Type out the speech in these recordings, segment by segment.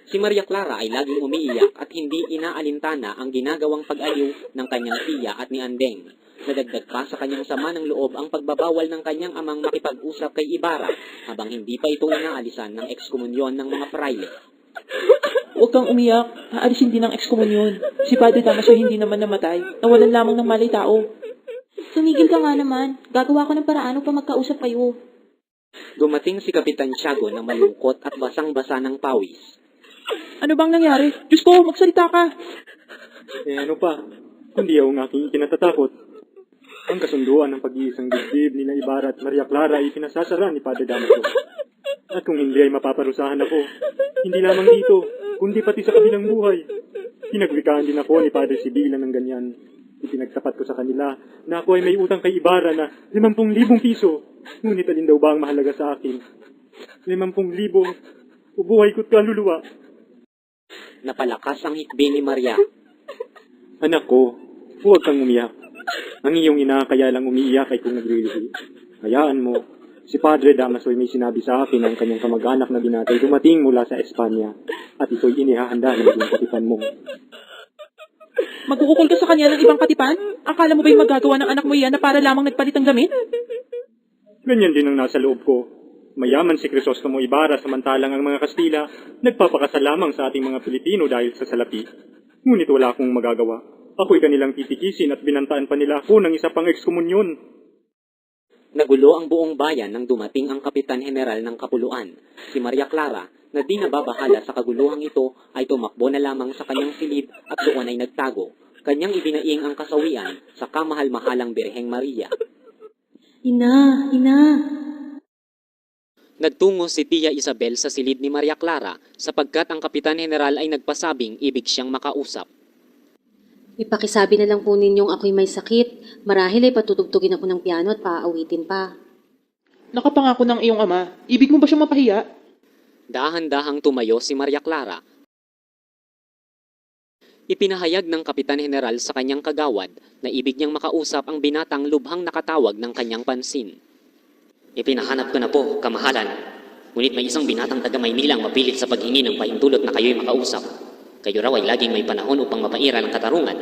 Si Maria Clara ay laging umiiyak at hindi inaalintana ang ginagawang pag-aliw ng kanyang tiya at ni Andeng. Nadagdag pa sa kanyang sama ng loob ang pagbabawal ng kanyang amang makipag-usap kay Ibarra habang hindi pa ito inaalisan ng ekskomunyon ng mga praile. Huwag kang umiyak. Aalisin din ng ekskomunyon. Si Padre Damaso hindi naman namatay. Nawalan lamang ng malay tao. Tumigil ka nga naman. Gagawa ko ng paraan upang magkausap kayo. Dumating si Kapitan Tiago na malungkot at basang-basa ng pawis. Ano bang nangyari? Diyos ko, magsalita ka. Ano pa? Kundi ang aking kinatatakot. Ang kasunduan ng pag-iisang dibdib ni Ibarra at Maria Clara ay pinasasara ni Padre Damaso. At kung hindi ay mapaparusahan ako, hindi lamang dito, kundi pati sa kabilang buhay. Pinagwikaan din ako ni Padre Sibila ng ganyan. Ipinagtapat ko sa kanila na ako ay may utang kay Ibarra na 50,000 piso. Ngunit alin daw ba ang mahalaga sa akin? 50,000 o buhay ko't kaluluwa. Napalakas ang hikbi ni Maria. Anak ko, huwag kang umiyak. Ang iyong ina kaya lang umiiyak ay kung naglilihi. Hayaan mo, si Padre Damaso ay may sinabi sa akin ang kanyang kamag-anak na binatay dumating mula sa Espanya at ito'y inihahanda ng maging katipan mo. Magkukukol ka sa kanya ng ibang katipan? Akala mo ba'y magagawa ng anak mo iyan na para lamang nagpalit ng damit? Ganyan din ang nasa loob ko. Mayaman si Crisostomo Ibarra samantalang ang mga Kastila nagpapakasal lamang sa ating mga Pilipino dahil sa salapi. Ngunit wala akong magagawa. Ako'y kanilang titikisin at binantaan pa nila ako ng isa pang ekskomunyon. Nagulo ang buong bayan nang dumating ang Kapitan General ng Kapuluan. Si Maria Clara, na di nababahala sa kaguluhang ito, ay tumakbo na lamang sa kanyang silid at doon ay nagtago. Kanyang ibinaing ang kasawian sa kamahal-mahalang Birheng Maria. Ina! Nagtungo si Tia Isabel sa silid ni Maria Clara sapagkat ang Kapitan General ay nagpasabing ibig siyang makausap. Ipakisabi na lang po ninyong ako'y may sakit. Marahil ay patutugtugin ako ng piano at paaawitin pa. Nakapangako ng iyong ama. Ibig mo ba siyang mapahiya? Dahan-dahang tumayo si Maria Clara. Ipinahayag ng Kapitan General sa kanyang kagawad na ibig niyang makausap ang binatang lubhang nakatawag ng kanyang pansin. Ipinahanap ko na po, kamahalan. Ngunit may isang binatang taga Maynilang mapilit sa paghingi ng pahintulot na kayo'y makausap. Kayo raw ay laging may panahon upang mapaira ng katarungan.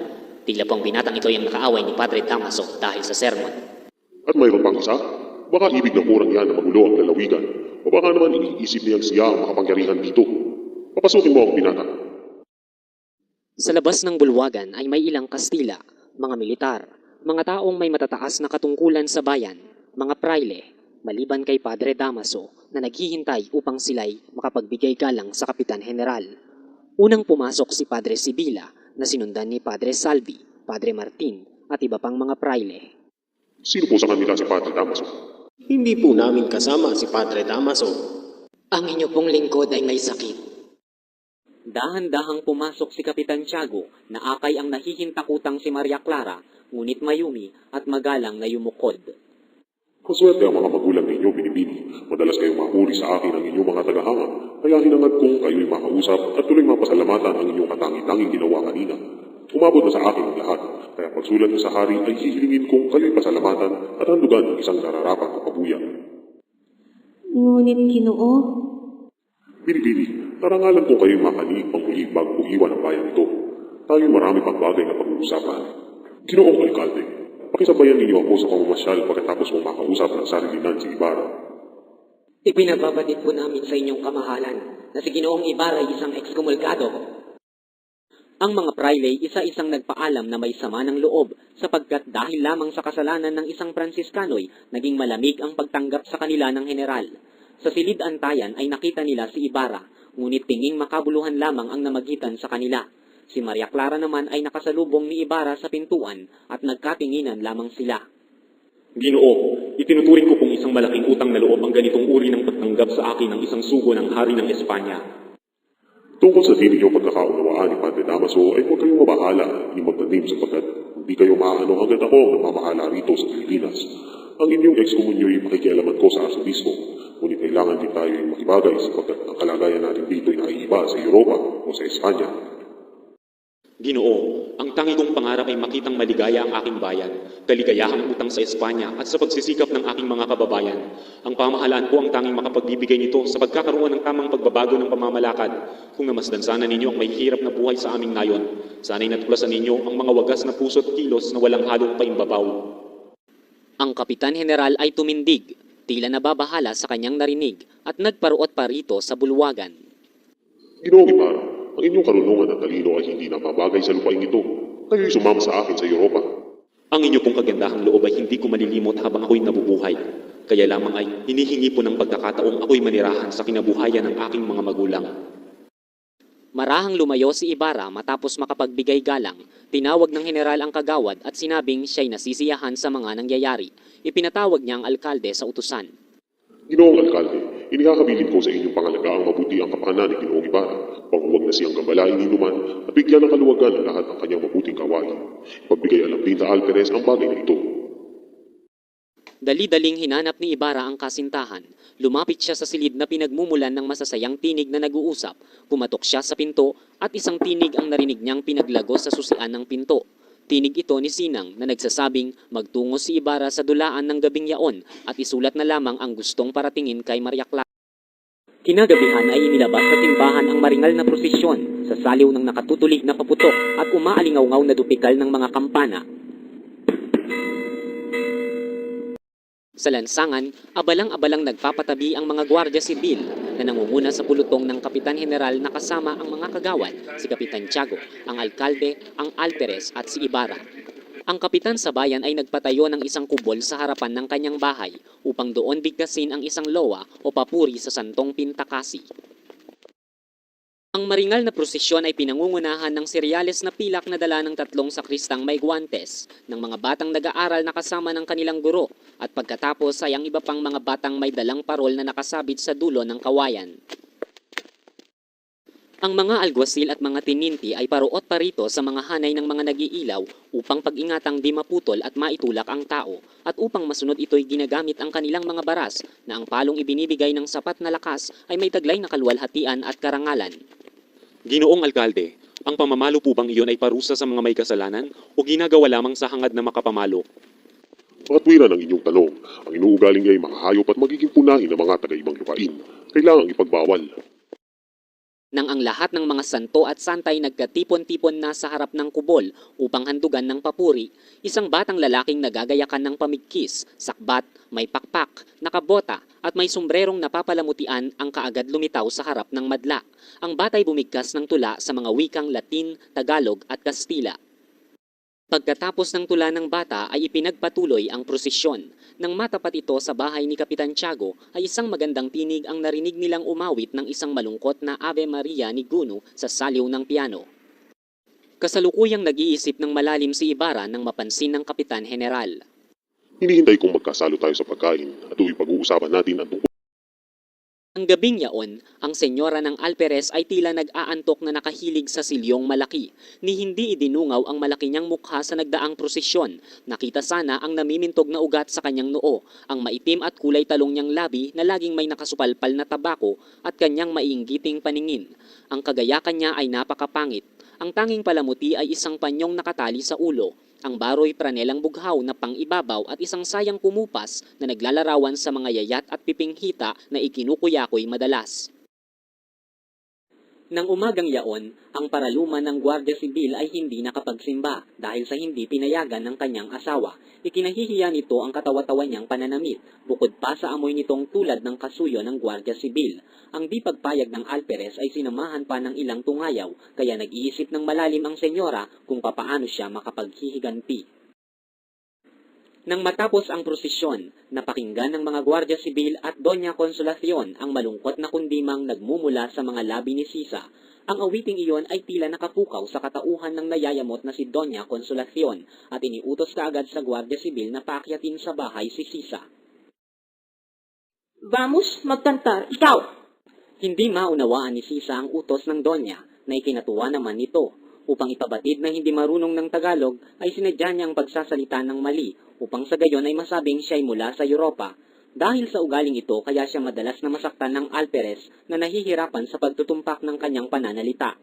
Tila po ang binatang ito ay ang nakaaway ni Padre Damaso dahil sa sermon. At mayroon pang isa? Baka ibig ng kurang yan na magulo ang lalawigan. O baka naman iniisip niyang siya ang makapangyarihan dito. Papasukin mo ang binata. Sa labas ng bulwagan ay may ilang Kastila, mga militar, mga taong may matataas na katungkulan sa bayan, mga praile, maliban kay Padre Damaso na naghihintay upang sila'y makapagbigay galang sa Kapitan General. Unang pumasok si Padre Sibila na sinundan ni Padre Salvi, Padre Martin at iba pang mga praile. Sino po sa kanila si Padre Damaso? Hindi po namin kasama si Padre Damaso. Ang inyo pong lingkod ay may sakit. Dahan-dahang pumasok si Kapitan Tiago na akay ang nahihintakutang si Maria Clara, ngunit mayumi at magalang na yumukod. Maswerte ang mga magulang ninyo, Binibini. Madalas kayong mahuri sa akin ang inyong mga tagahanga. Kaya hinangad kong kayo'y makausap at tuloy mapasalamatan ang inyong katangi-tanging ginawa kanina. Umabot na sa akin ang lahat. Kaya pagsulat ko sa hari ay hihilingin kong kayo'y pasalamatan at handugan ng isang nararapat na pabuyan. Ngunit Ginoo, Binibini, tarangalan kong kayo'y makaliig pang muli bago iwan ang bayan ito. Tayo'y marami pang bagay na pag-uusapan. Ginoong Alkalde, pakisabayan ninyo ako sa pamamasyal pagkatapos mong makausap ng sarilinan si Ibarra. Ipinababatid po namin sa inyong kamahalan na si Ginoong Ibarra ay isang ekskomulgado. Ang mga praile isa-isang nagpaalam na may sama ng loob sapagkat dahil lamang sa kasalanan ng isang Pransiskano'y naging malamig ang pagtanggap sa kanila ng general. Sa silid-antayan ay nakita nila si Ibarra, ngunit tinging makabuluhan lamang ang namagitan sa kanila. Si Maria Clara naman ay nakasalubong ni Ibarra sa pintuan at nagkatinginan lamang sila. Ginoo, itinuturing ko pong isang malaking utang na loob ang ganitong uri ng pagtanggap sa akin ng isang sugo ng hari ng Espanya. Tungkol sa di ninyo pagkakaunawaan ni Padre Damaso ay huwag kayong mabahala ni magtanim sapagkat hindi kayo maaano hanggat ako ang nagmamahala rito sa Pilipinas. Ang inyong ekskomunyo'y makikialaman ko sa asobispo, ngunit kailangan din tayo ay makibagay sapagkat ang kalagayan natin dito ay naiiba sa Europa o sa Espanya. Ginoo, ang tangi kong pangarap ay makitang maligaya ang aking bayan, kaligayahang utang sa Espanya at sa pagsisikap ng aking mga kababayan. Ang pamahalaan ko ang tanging makapagbibigay nito sa pagkakaroon ng tamang pagbabago ng pamamalakad. Kung namasdan sana ninyo ang may hirap na buhay sa aming nayon, sana'y natuklasan ninyo ang mga wagas na puso't kilos na walang halong paimbabaw. Ang Kapitan General ay tumindig, tila nababahala sa kanyang narinig at nagparuot pa rito sa bulwagan. Ginoong Ibarra, ang inyong karunungan at talino ay hindi napabagay sa lupaing ito. Kayo'y sumama sa akin sa Europa. Ang inyo pong kagandahang loob ay hindi ko malilimot habang ako'y nabubuhay. Kaya lamang ay hinihingi po ng pagkakataong ako'y manirahan sa kinabuhayan ng aking mga magulang. Marahang lumayo si Ibarra matapos makapagbigay galang. Tinawag ng general ang kagawad at sinabing siya'y nasisiyahan sa mga nangyayari. Ipinatawag niya ang alkalde sa utusan. Ginoong Alkalde, inihahabilin ko sa inyong pangalagaan mabuti ang kapakanan ni Ginoong Ibarra. Panghuwag na siyang gambalain ni Numan at bigyan ng kaluwagan ng lahat ng kanyang mabuting kawain. Pagbigay alam din sa Alperes ang bagay na ito. Dali-daling hinanap ni Ibarra ang kasintahan. Lumapit siya sa silid na pinagmumulan ng masasayang tinig na nag-uusap. Pumatok siya sa pinto at isang tinig ang narinig niyang pinaglago sa susian ng pinto. Tinig ito ni Sinang na nagsasabing magtungo si Ibarra sa dulaan ng gabing yaon at isulat na lamang ang gustong paratingin kay Maria Clara. Kinagabihan ay inilabas sa simbahan ang maringal na prosesyon sa saliw ng nakatutulig na paputok at umaalingaw-ngaw na dupikal ng mga kampana. Sa lansangan, abalang-abalang nagpapatabi ang mga gwardya sibil na nangunguna sa pulutong ng Kapitan General na kasama ang mga kagawad, si Kapitan Tiago, ang alkalde, ang Alperes at si Ibarra. Ang kapitan sa bayan ay nagpatayo ng isang kubol sa harapan ng kanyang bahay upang doon bigkasin ang isang lowa o papuri sa Santong Pintakasi. Ang maringal na prosesyon ay pinangungunahan ng seryales na pilak na dala ng 3 sakristang may guwantes, ng mga batang nag-aaral na kasama ng kanilang guro, at pagkatapos ay ang iba pang mga batang may dalang parol na nakasabit sa dulo ng kawayan. Ang mga alguasil at mga tininti ay paruot pa rito sa mga hanay ng mga nag-iilaw upang pag-ingatang di maputol at maitulak ang tao, at upang masunod ito'y ginagamit ang kanilang mga baras na ang palong ibinibigay ng sapat na lakas ay may taglay na kaluwalhatian at karangalan. Ginoong Alkalde, ang pamamalo po bang iyon ay parusa sa mga may kasalanan o ginagawa lamang sa hangad na makapamalo? Makatwiran ang inyong tanong, ang inuugaling niya ay makahayop at magiging punahin ng mga taga-ibang lupain. Kailangang ipagbawal. Nang ang lahat ng mga santo at santay nagkatipon-tipon na sa harap ng kubol upang handugan ng papuri, isang batang lalaking nagagayakan ng pamigkis, sakbat, may pakpak, nakabota at may sombrerong napapalamutian ang kaagad lumitaw sa harap ng madla. Ang batay bumigkas ng tula sa mga wikang Latin, Tagalog at Kastila. Pagkatapos ng tula ng bata ay ipinagpatuloy ang prosesyon. Nang matapat ito sa bahay ni Kapitan Tiago ay isang magandang tinig ang narinig nilang umawit ng isang malungkot na Ave Maria ni Guno sa saliw ng piano. Kasalukuyang nag-iisip ng malalim si Ibarra nang mapansin ng Kapitan General. Hinihintay kong magkasalo tayo sa pagkain at pag-uusapan natin ang tungkol. Ang gabing yaon, ang senyora ng Alperes ay tila nag-aantok na nakahilig sa silyong malaki. Ni hindi idinungaw ang malaki niyang mukha sa nagdaang prosesyon. Nakita sana ang namimintog na ugat sa kanyang noo, ang maitim at kulay talong niyang labi na laging may nakasupalpal na tabako at kanyang maiinggiting paningin. Ang kagayakan niya ay napakapangit. Ang tanging palamuti ay isang panyong nakatali sa ulo. Ang baroy pranelang bughaw na pang-ibabaw at isang sayang kumupas na naglalarawan sa mga yayat at pipinghita na ikinukuyakoy madalas. Nang umagang yaon, ang paraluman ng Guardia Sibil ay hindi nakapagsimba dahil sa hindi pinayagan ng kanyang asawa. Ikinahihiya nito ang katawa-tawa niyang pananamit, bukod pa sa amoy nitong tulad ng kasuyo ng Guardia Sibil. Ang di pagpayag ng Alperes ay sinamahan pa ng ilang tungayaw, kaya nag-iisip ng malalim ang senyora kung papaano siya makapaghihiganti. Nang matapos ang prosesyon, napakinggan ng mga Guardia Sibil at Doña Consolacion ang malungkot na kundimang nagmumula sa mga labi ni Sisa. Ang awiting iyon ay tila nakapukaw sa katauhan ng nayayamot na si Doña Consolacion at iniutos kaagad sa Guardia Sibil na paakyatin sa bahay si Sisa. Vamos, magkantar. Ikaw! Hindi maunawaan ni Sisa ang utos ng Doña na ikinatuwa naman nito. Upang ipabatid na hindi marunong ng Tagalog ay sinadya niyang pagsasalita ng mali upang sa gayon ay masabing siya'y mula sa Europa. Dahil sa ugaling ito kaya siya madalas na masaktan ng Alperes na nahihirapan sa pagtutumpak ng kanyang pananalita.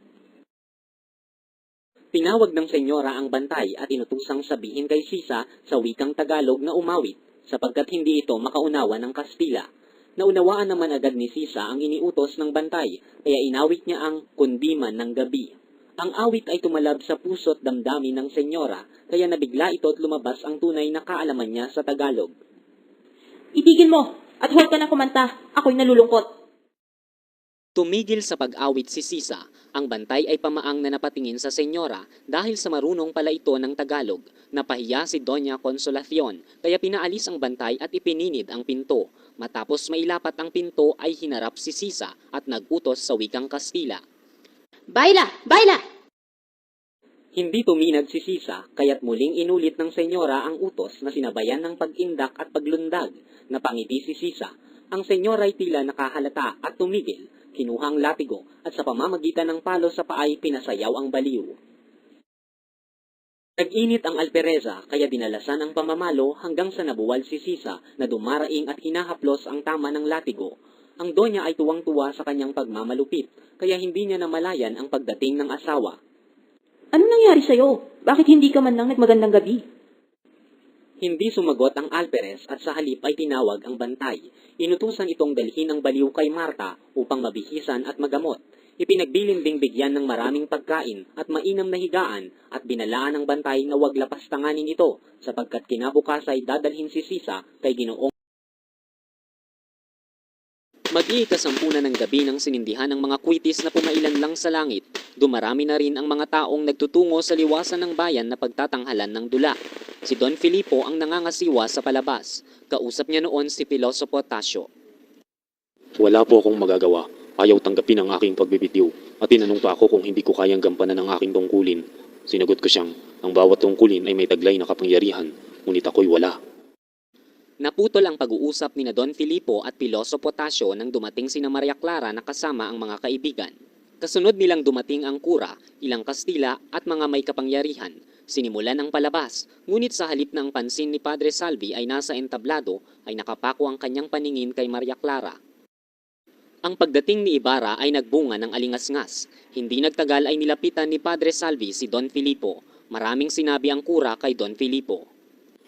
Tinawag ng senyora ang bantay at inutusang sabihin kay Sisa sa wikang Tagalog na umawit sapagkat hindi ito makaunawa ng Kastila. Naunawaan naman agad ni Sisa ang iniutos ng bantay kaya inawit niya ang Kundiman ng Gabi. Ang awit ay tumalab sa puso't damdamin ng senyora kaya nabigla ito at lumabas ang tunay na kaalaman niya sa Tagalog. Itigil mo at huwag ka na kumanta. Ako'y nalulungkot. Tumigil sa pag-awit si Sisa. Ang bantay ay pamaang na napatingin sa senyora dahil sa marunong pala ito ng Tagalog. Napahiya si Doña Consolacion kaya pinaalis ang bantay at ipininid ang pinto. Matapos mailapat ang pinto ay hinarap si Sisa at nagutos sa wikang Kastila. Baila! Baila! Hindi tuminag si Sisa kaya't muling inulit ng senyora ang utos na sinabayan ng pag-indak at paglundag. Napangiti si Sisa. Ang senyora ay tila nakahalata at tumigil. Kinuhang latigo at sa pamamagitan ng palo sa paay pinasayaw ang baliw. Nag-init ang alpereza kaya dinalasan ang pamamalo hanggang sa nabuwal si Sisa na dumaraing at hinahaplos ang tama ng latigo. Ang donya ay tuwang-tuwa sa kanyang pagmamalupit kaya hindi niya namalayan ang pagdating ng asawa. Anong nangyari sa'yo? Bakit hindi ka man lang nagmagandang gabi? Hindi sumagot ang alperes at sa halip ay tinawag ang bantay. Inutusan itong dalhin ang baliw kay Marta upang mabihisan at magamot. Ipinagbilin ding bigyan ng maraming pagkain at mainam na higaan at binalaan ng bantay na huwag lapastanganin ito sapagkat kinabukas ay dadalhin si Sisa kay Ginoong. Mag-iikasampu na ng gabi nang sinindihan ng mga kwitis na pumailan lang sa langit. Dumarami na rin ang mga taong nagtutungo sa liwasan ng bayan na pagtatanghalan ng dula. Si Don Filipo ang nangangasiwa sa palabas. Kausap niya noon si Pilosopo Tasio. Wala po akong magagawa. Ayaw tanggapin ang aking pagbibitiw. At tinanong pa ako kung hindi ko kayang gampanan ang aking tungkulin. Sinagot ko siyang, ang bawat tungkulin ay may taglay na kapangyarihan. Ngunit ako'y wala. Naputol ang pag-uusap ni na Don Filipo at Pilosopo Tasio nang dumating sina Maria Clara na kasama ang mga kaibigan. Kasunod nilang dumating ang kura, ilang Kastila at mga may kapangyarihan. Sinimulan ang palabas, ngunit sa halip ng pansin ni Padre Salvi ay nasa entablado ay nakapako ang kanyang paningin kay Maria Clara. Ang pagdating ni Ibarra ay nagbunga ng alingasngas. Hindi nagtagal ay nilapitan ni Padre Salvi si Don Filipo. Maraming sinabi ang kura kay Don Filipo.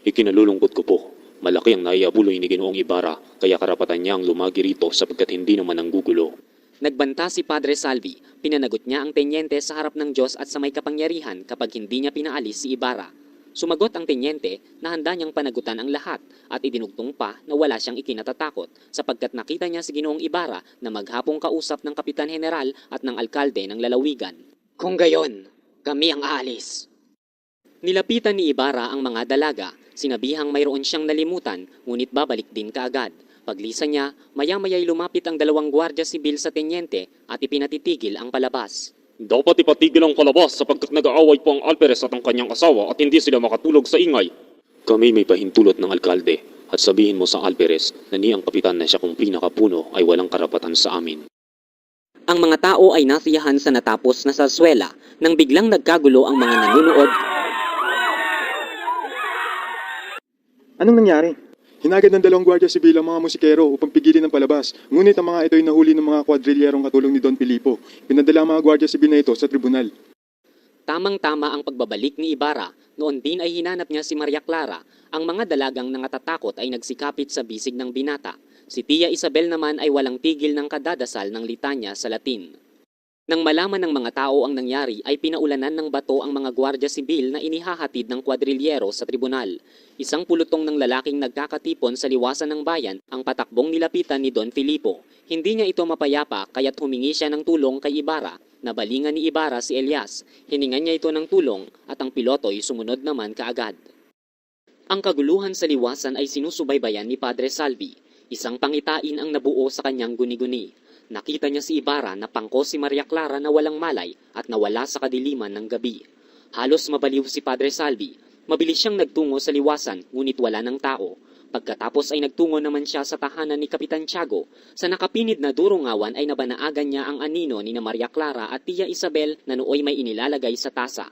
Ikinalulungkot ko po. Malaki ang naiabuloy ni Ginoong Ibarra, kaya karapatan niya ang lumagi rito sapagkat hindi naman ang gugulo. Nagbanta si Padre Salvi, pinanagot niya ang tenyente sa harap ng Diyos at sa may kapangyarihan kapag hindi niya pinaalis si Ibarra. Sumagot ang tenyente na handa niyang panagutan ang lahat at idinugtong pa na wala siyang ikinatatakot sapagkat nakita niya si Ginoong Ibarra na maghapong kausap ng Kapitan General at ng Alkalde ng lalawigan. Kung gayon, kami ang aalis. Nilapitan ni Ibarra ang mga dalaga. Sinabihang mayroon siyang nalimutan, ngunit babalik din kaagad. Paglisan niya, maya-maya'y lumapit ang dalawang gwardya sibil sa tenyente at ipinatitigil ang palabas. Dapat ipatigil ang palabas sapagkat nag-aaway po ang Alperes at ang kanyang asawa at hindi sila makatulog sa ingay. Kami may pahintulot ng alkalde at sabihin mo sa Alperes na ni ang kapitan na siya kung pinakapuno ay walang karapatan sa amin. Ang mga tao ay nasiyahan sa natapos na sarsuela nang biglang nagkagulo ang mga nanunood. Anong nangyari? Hinagad ng dalawang gwardiya sibil ang mga musikero upang pigilin ang palabas. Ngunit ang mga ito ay nahuli ng mga kwadrilyerong katulong ni Don Filipo. Pinadala ang mga gwardiya sibil na ito sa tribunal. Tamang-tama ang pagbabalik ni Ibarra. Noon din ay hinanap niya si Maria Clara. Ang mga dalagang nangatatakot ay nagsikapit sa bisig ng binata. Si Tia Isabel naman ay walang tigil ng kadadasal ng litanya sa Latin. Nang malaman ng mga tao ang nangyari ay pinaulanan ng bato ang mga gwardya sibil na inihahatid ng kwadrilyero sa tribunal. Isang pulutong ng lalaking nagkakatipon sa liwasan ng bayan ang patakbong nilapitan ni Don Filipo. Hindi niya ito mapayapa kaya't humingi siya ng tulong kay Ibarra. Nabalingan ni Ibarra si Elias. Hiningan niya ito ng tulong at ang piloto'y sumunod naman kaagad. Ang kaguluhan sa liwasan ay sinusubaybayan ni Padre Salvi. Isang pangitain ang nabuo sa kanyang guni-guni. Nakita niya si Ibarra na pangko si Maria Clara na walang malay at nawala sa kadiliman ng gabi. Halos mabaliw si Padre Salvi. Mabilis siyang nagtungo sa liwasan ngunit wala ng tao. Pagkatapos ay nagtungo naman siya sa tahanan ni Kapitan Tiago. Sa nakapinid na durungawan ay nabanaagan niya ang anino ni na Maria Clara at Tia Isabel na nooy may inilalagay sa tasa.